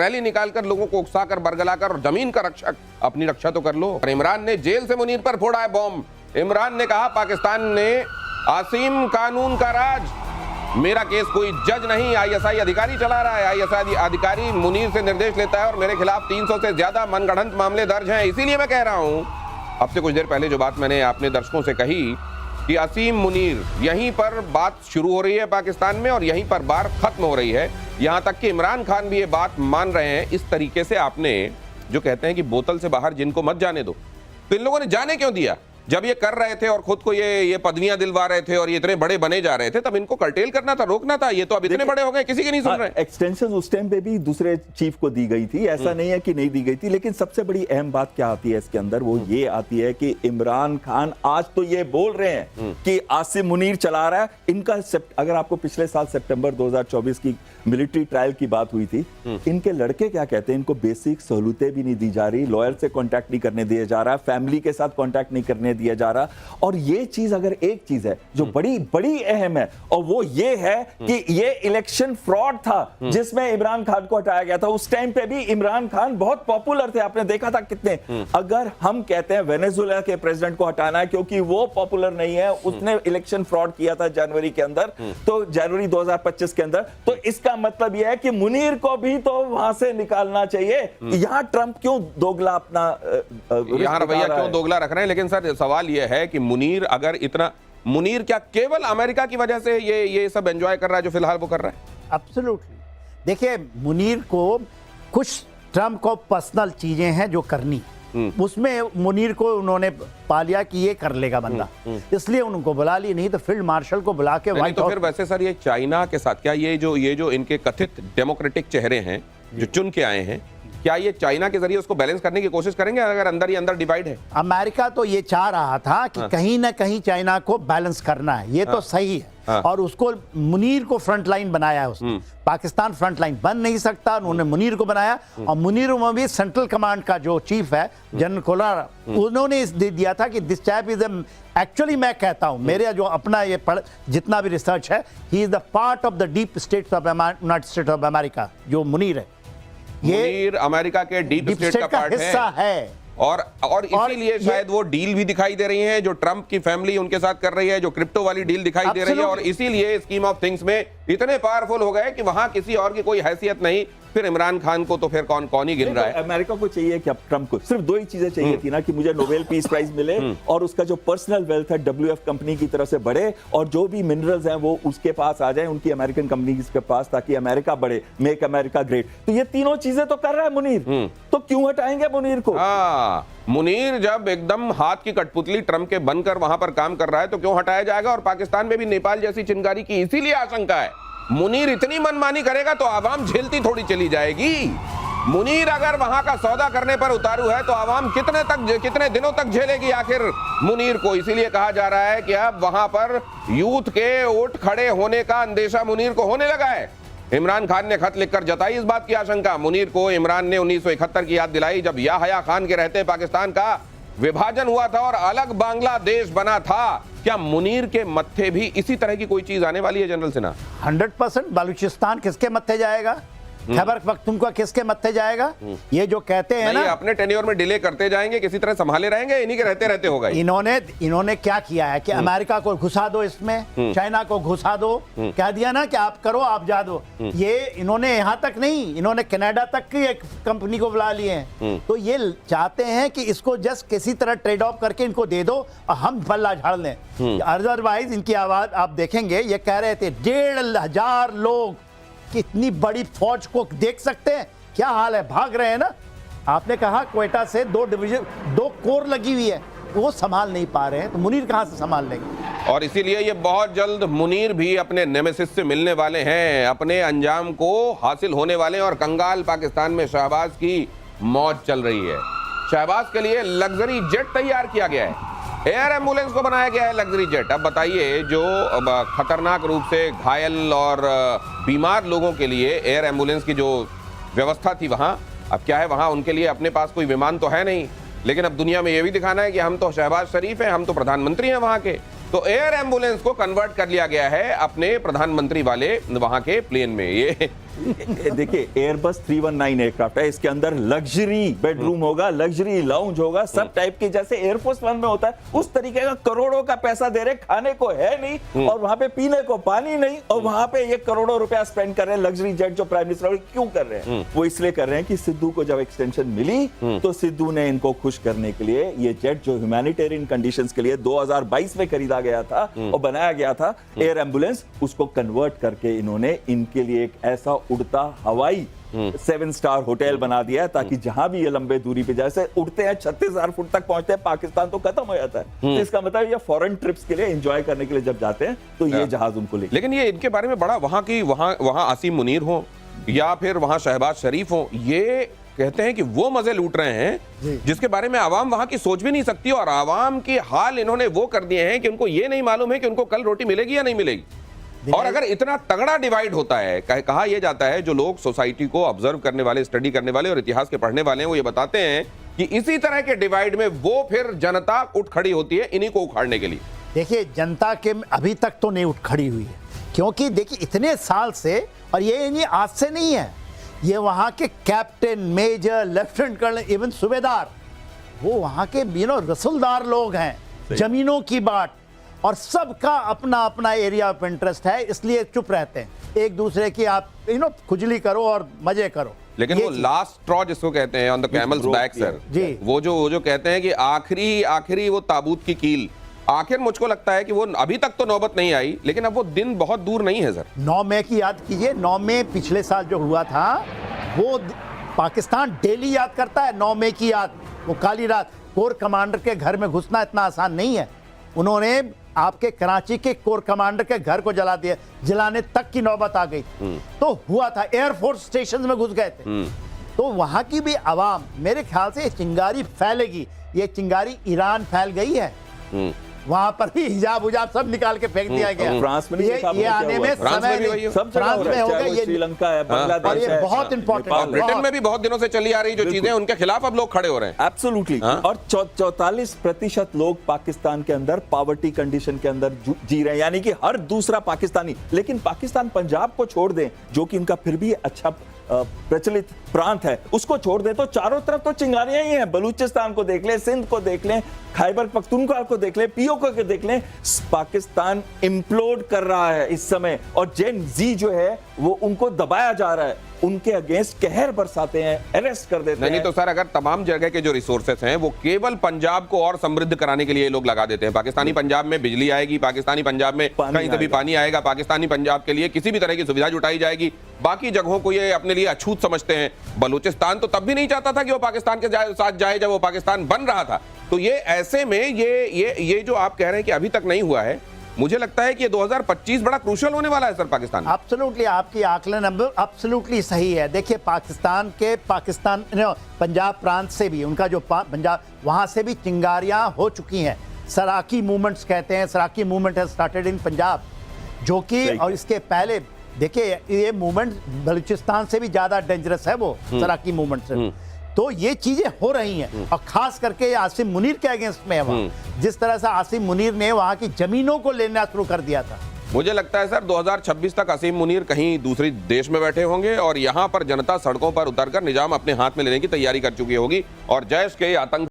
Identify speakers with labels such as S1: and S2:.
S1: Rally निकालकर लोगों को उकसाकर बरगलाकर और जमीन का रक्षक अपनी रक्षा तो कर लो। और इमरान ने जेल से मुनीर पर फोड़ा है बॉम्ब। इमरान ने कहा पाकिस्तान ने आसिम कानून का राज, मेरा केस कोई जज नहीं आईएसआई अधिकारी चला रहा है। आईएसआई अधिकारी मुनीर से निर्देश लेता है और मेरे खिलाफ 300 से ज्यादा मनगढ़ंत मामले दर्ज हैं। इसीलिए मैं कह रहा हूं, अब से कुछ देर पहले जो बात मैंने अपने दर्शकों से कही कि असीम मुनीर, यहीं पर बात शुरू हो रही है पाकिस्तान में और यहीं पर बात खत्म हो रही है। यहां तक कि इमरान खान भी ये बात मान रहे हैं। इस तरीके से आपने जो कहते हैं कि बोतल से बाहर जिनको मत जाने दो, तो इन लोगों ने जाने क्यों दिया? जब ये कर रहे थे और खुद को ये पदवियां दिलवा रहे थे और ये इतने बड़े बने जा रहे थे, तब इनको कर्टेल करना था, रोकना था। ये तो अब इतने बड़े हो गए, किसी की नहीं सुन रहे।
S2: एक्सटेंशन उस टाइम पे भी दूसरे चीफ को दी गई थी, ऐसा नहीं है कि नहीं दी गई थी। लेकिन सबसे बड़ी अहम बात क्या आती है इसके अंदर, वो ये आती है कि इमरान खान आज तो ये बोल रहे हैं कि आसिम मुनीर चला रहा है। इनका अगर आपको पिछले साल सितंबर 2024 की मिलिट्री ट्रायल की बात हुई थी, इनके लड़के क्या कहते हैं, इनको बेसिक सहूलतें भी नहीं दी जा रही, लॉयर से कांटेक्ट नहीं करने दिया जा रहा, फैमिली के साथ कांटेक्ट नहीं करने दिया जा रहा। और ये चीज अगर एक चीज है जो बड़ी बड़ी अहम है, और वो ये है कि ये इलेक्शन फ्रॉड था जिसमें इमरान खान को हटाया गया था। उस टाइम पे भी इमरान खान बहुत पॉपुलर थे, आपने देखा था कितने। अगर हम कहते हैं वेनेजुएला के प्रेसिडेंट को हटाना है क्योंकि वो पॉपुलर नहीं है, उसने इलेक्शन फ्रॉड किया था जनवरी के अंदर, तो जनवरी 2025 के अंदर, तो इसका मतलब यह है कि मुनीर को भी तो वहां से निकालना चाहिए। यहां ट्रंप क्यों दोगला अपना
S1: यहां रवैया क्यों दोगला रख रहे हैं? लेकिन सर सवाल यह है कि मुनीर अगर इतना, मुनीर क्या केवल अमेरिका की वजह से ये सब एंजॉय कर रहा है जो फिलहाल वो कर रहा है?
S3: एब्सोल्युटली। देखिए, मुनीर को कुछ ट्रंप को पर्सनल चीजें हैं जो करनी, उसमें मुनीर को उन्होंने पा लिया कि ये कर लेगा बंदा, इसलिए उनको बुला ली। नहीं तो फील्ड मार्शल को बुला के
S1: व्हाइट हाउस। तो फिर वैसे सर ये चाइना के साथ क्या ये जो इनके कथित डेमोक्रेटिक चेहरे हैं जो चुन के आए हैं, क्या ये चाइना के जरिए उसको बैलेंस करने की कोशिश करेंगे अगर अंदर ही अंदर डिवाइड है?
S3: अमेरिका तो ये चाह रहा था कि कहीं ना कहीं चाइना को बैलेंस करना है, ये तो सही है। और उसको मुनीर को फ्रंट लाइन बनाया है उसने। पाकिस्तान फ्रंट लाइन बन नहीं सकता, उन्होंने मुनीर को बनाया। और मुनीर में भी सेंट्रल कमांड का जो चीफ है जनरल कोलार, उन्होंने दे दिया था कि दिस चैप इज एक्चुअली, मैं कहता हूं, मेरे जो अपना ये जितना भी रिसर्च है, he is the part of the deep states of United states of America. जो मुनीर है,
S1: मुनीर अमेरिका के डीप स्टेट का पार्ट
S3: हिस्सा है।
S1: और इसीलिए शायद वो डील भी दिखाई दे रही है जो ट्रंप की फैमिली उनके साथ कर रही है, जो क्रिप्टो वाली डील दिखाई दे रही है। और इसीलिए स्कीम ऑफ थिंग्स में इतने पावरफुल हो गए कि वहां किसी और की कोई हैसियत नहीं। फिर इमरान खान को तो फिर कौन ही गिन रहा है?
S2: अमेरिका को चाहिए कि अब ट्रंप को सिर्फ दो ही चीजें चाहिए थी ना, कि मुझे नोबेल पीस प्राइज मिले और उसका जो पर्सनल वेल्थ है WF कंपनी की तरफ से बढ़े, और जो भी मिनरल्स हैं वो उसके पास आ जाए, उनकी अमेरिकन कंपनी के पास, ताकि अमेरिका बढ़े, मेक अमेरिका ग्रेट। तो ये तीनों चीजें तो कर रहा है मुनीर, तो क्यों हटाएंगे मुनीर को?
S1: मुनीर जब एकदम हाथ की कठपुतली ट्रंप के बनकर वहां पर काम कर रहा है तो क्यों हटाया जाएगा? और पाकिस्तान में भी नेपाल जैसी चिंगारी की इसीलिए आशंका है। मुनीर इतनी मनमानी करेगा तो आवाम झेलती थोड़ी चली जाएगी। मुनीर अगर वहां का सौदा करने पर उतारू है तो आवाम कितने दिनों तक झेलेगी आखिर मुनीर को? इसीलिए कहा जा रहा है कि अब वहां पर यूथ के उठ खड़े होने का अंदेशा मुनीर को होने लगा है। इमरान खान ने खत लिखकर जताई इस बात की आशंका। मुनीर को इमरान ने 1971 की याद दिलाई, जब याहया खान के रहते पाकिस्तान का विभाजन हुआ था और अलग बांग्लादेश बना था। क्या मुनीर के मत्थे भी इसी तरह की कोई चीज आने वाली है जनरल सिन्हा?
S3: 100%। बलूचिस्तान किसके मत्थे जाएगा? खैबर पख्तूनख्वा किसके मत्थे जाएगा? ये जो कहते हैं ना,
S1: अपने टेन्योर में डिले करते जाएंगे, किसी तरह संभाले रहेंगे, इन्हीं के रहते रहते होगा।
S3: इन्होंने क्या किया है कि अमेरिका को घुसा दो इसमें, चाइना को घुसा दो, कह दिया ना कि आप करो, आप जा दो। ये इन्होंने यहां तक नहीं, इन्होंने कनाडा तक की एक कंपनी को बुला लिए हैं। तो ये चाहते हैं कि इसको जस्ट किसी तरह ट्रेड ऑफ करके इनको दे दो और हम पल्ला झाड़ लें। अदरवाइज इनकी आवाज आप देखेंगे, ये कह रहे थे 1,500 लोग, कितनी बड़ी फौज को देख सकते हैं, क्या हाल है, भाग रहे हैं ना। आपने कहा क्वेटा से 2 कोर लगी हुई है, वो संभाल नहीं पा रहे हैं, तो मुनीर कहां से संभाल लेंगे?
S1: और इसीलिए ये बहुत जल्द मुनीर भी अपने नेमेसिस से मिलने वाले हैं, अपने अंजाम को हासिल होने वाले हैं। और कंगाल पाकिस्तान में शहबाज की मौज चल रही है। शहबाज के लिए लग्जरी जेट तैयार किया गया है, एयर एम्बुलेंस को बनाया गया है लग्जरी जेट। अब बताइए, जो खतरनाक रूप से घायल और बीमार लोगों के लिए एयर एम्बुलेंस की जो व्यवस्था थी वहां, अब क्या है, वहां उनके लिए अपने पास कोई विमान तो है नहीं, लेकिन अब दुनिया में यह भी दिखाना है कि हम तो शहबाज शरीफ हैं, हम तो प्रधानमंत्री हैं वहां के। तो एयर एम्बुलेंस को कन्वर्ट कर लिया गया है अपने प्रधानमंत्री वाले वहां के प्लेन में।
S2: देखिए एयरबस 319 एयरक्राफ्ट है, इसके अंदर लग्जरी बेडरूम होगा, लग्जरी लाउंज होगा, सब टाइप के जैसे एयरफोर्स वन में होता है उस तरीके का। करोड़ों का पैसा दे रहे, खाने को है नहीं और वहां पे पीने को पानी नहीं, और वहां पे ये करोड़ों रुपया स्पेंड कर रहे हैं लग्जरी जेट जो प्राइम मिनिस्टर। क्यों कर रहे हैं? वो इसलिए कर रहे हैं कि सिद्धू को जब एक्सटेंशन मिली तो सिद्धू ने इनको खुश करने के लिए ये जेट जो ह्यूमैनिटेरियन कंडीशंस के लिए 2022 में खरीदा गया था और बनाया गया था एयर एम्बुलेंस, उसको कन्वर्ट करके इन्होंने इनके लिए एक ऐसा उड़ता हवाई 7 स्टार होटल बना दिया है ताकि जहां भी ये लंबे दूरी पे जैसे उड़ते हैं 36,000 फुट तक पहुंचते हैं, पाकिस्तान तो खत्म हो जाता है। तो इसका मतलब ये फॉरेन ट्रिप्स के लिए एंजॉय करने के लिए जब जाते हैं तो ये जहाज उनको लेके।
S1: लेकिन ये इनके बारे में बड़ा वहां आसिम मुनीर हो या फिर वहां शहबाज शरीफ हो, ये कहते हैं कि वो मजे लूट रहे हैं जिसके बारे में आवाम वहां की सोच भी नहीं सकती, और आवाम के हाल इन्होंने वो कर दिए हैं कि उनको ये नहीं मालूम है कि उनको कल रोटी मिलेगी या नहीं मिलेगी। और अगर इतना तगड़ा डिवाइड होता है, कहा यह जाता है, जो लोग सोसाइटी को ऑब्जर्व करने वाले, स्टडी करने वाले और इतिहास के पढ़ने वाले हैं, वो ये बताते हैं कि इसी तरह के डिवाइड में वो फिर जनता उठ खड़ी होती है इन्हीं को उखाड़ने के लिए।
S3: देखिए जनता के अभी तक तो नहीं उठ खड़ी हुई है, क्योंकि देखिए इतने साल से, और ये आज से नहीं है, ये वहां के captain, major, lieutenant colonel, even सूबेदार, वो वहां के रसूलदार लोग हैं। जमीनों की बात, और सबका अपना अपना एरिया ऑफ इंटरेस्ट है, इसलिए चुप रहते हैं। एक दूसरे की आप खुजली करो और मजे करो।
S1: लेकिन वो लास्ट स्ट्रॉ जिसको कहते हैं, on the camel's back sir,
S3: जी,
S1: वो जो कहते हैं कि आखिरी वो ताबूत की कील, आखिर मुझको लगता है कि वो अभी तक तो नौबत नहीं आई, लेकिन अब वो दिन बहुत दूर नहीं है सर।
S3: 9 मई की याद कीजिए, 9 मई पिछले साल जो हुआ था, वो पाकिस्तान डेली याद करता है 9 मई की याद, वो काली रात। कोर कमांडर के घर में घुसना इतना आसान नहीं है। उन्होंने आपके कराची के कोर कमांडर के घर को जला दिया, जलाने तक की नौबत आ गई। तो हुआ था, एयरफोर्स स्टेशन में घुस गए थे। तो वहां की भी आवाम, मेरे ख्याल से चिंगारी फैलेगी। ये चिंगारी ईरान फैल गई है, वहां पर भी हिजाब उजाब सब निकाल के फेंक दिया गया।
S2: फ्रांस में
S3: ये आने में समय नहीं,
S2: सब
S3: फ्रांस में होगा, ये
S2: श्रीलंका है, बांग्लादेश है,
S3: बहुत इंपॉर्टेंट है।
S1: ब्रिटेन में भी बहुत दिनों से चली आ रही जो चीजें, उनके खिलाफ अब लोग खड़े हो रहे हैं।
S2: एब्सोल्युटली। और 44% लोग पाकिस्तान के अंदर पॉवर्टी कंडीशन के अंदर जी रहे हैं, यानी कि हर दूसरा पाकिस्तानी। लेकिन पाकिस्तान पंजाब को छोड़ दें, जो कि इनका फिर भी अच्छा प्रचलित प्रांत है, उसको छोड़ दें तो चारों तरफ तो चिंगारियां ही हैं। बलूचिस्तान को देख लें, सिंध को देख लें, खैबर पख्तूनख्वा को देख लें, पीओके को देख लें। पाकिस्तान इम्प्लोड कर रहा है इस समय, और जेन जी जो है वो उनको दबाया जा रहा है, उनके अगेंस्ट कहर बरसाते हैं, अरेस्ट कर देते हैं।
S1: नहीं तो सर, अगर तमाम जगह के जो रिसोर्सेस हैं वो केवल पंजाब को और समृद्ध कराने के लिए लोग लगा देते हैं। पाकिस्तानी पंजाब में बिजली आएगी, पाकिस्तानी पंजाब में कहीं से भी पानी आएगा, पाकिस्तानी पंजाब के लिए किसी भी तरह की सुविधा जुटाई जाएगी। बाकी जगहों को ये अपने लिए अछूत समझते हैं। बलूचिस्तान तो तब भी नहीं चाहता था कि वो पाकिस्तान के साथ जाए जब वो पाकिस्तान बन रहा था। तो ये ऐसे में ये जो आप कह रहे हैं कि अभी तक नहीं हुआ है, मुझे लगता है कि ये 2025 बड़ा क्रूशियल होने वाला है सर पाकिस्तान।
S3: एब्सोल्युटली, आपकी आकलन एब्सोल्युटली सही है। देखिए पंजाब प्रांत से भी, उनका जो पंजाब, वहां से भी चिंगारियां हो चुकी हैं। सराकी मूवमेंट्स कहते हैं, Saraiki movement has started in Punjab, जो कि, और इसके पहले देखिए ये मूवमेंट बलूचिस्तान से भी ज्यादा डेंजरस है, वो सराकी मूवमेंट से। तो ये चीजें हो रही हैं, और खास करके आसिम मुनीर के अगेंस्ट में है वहां। जिस तरह से आसिम मुनीर ने वहां की जमीनों को लेना शुरू कर दिया था,
S1: मुझे लगता है सर 2026 तक आसिम मुनीर कहीं दूसरी देश में बैठे होंगे और यहां पर जनता सड़कों पर उतरकर निजाम अपने हाथ में लेने की तैयारी कर चुकी होगी, और जैश के आतंक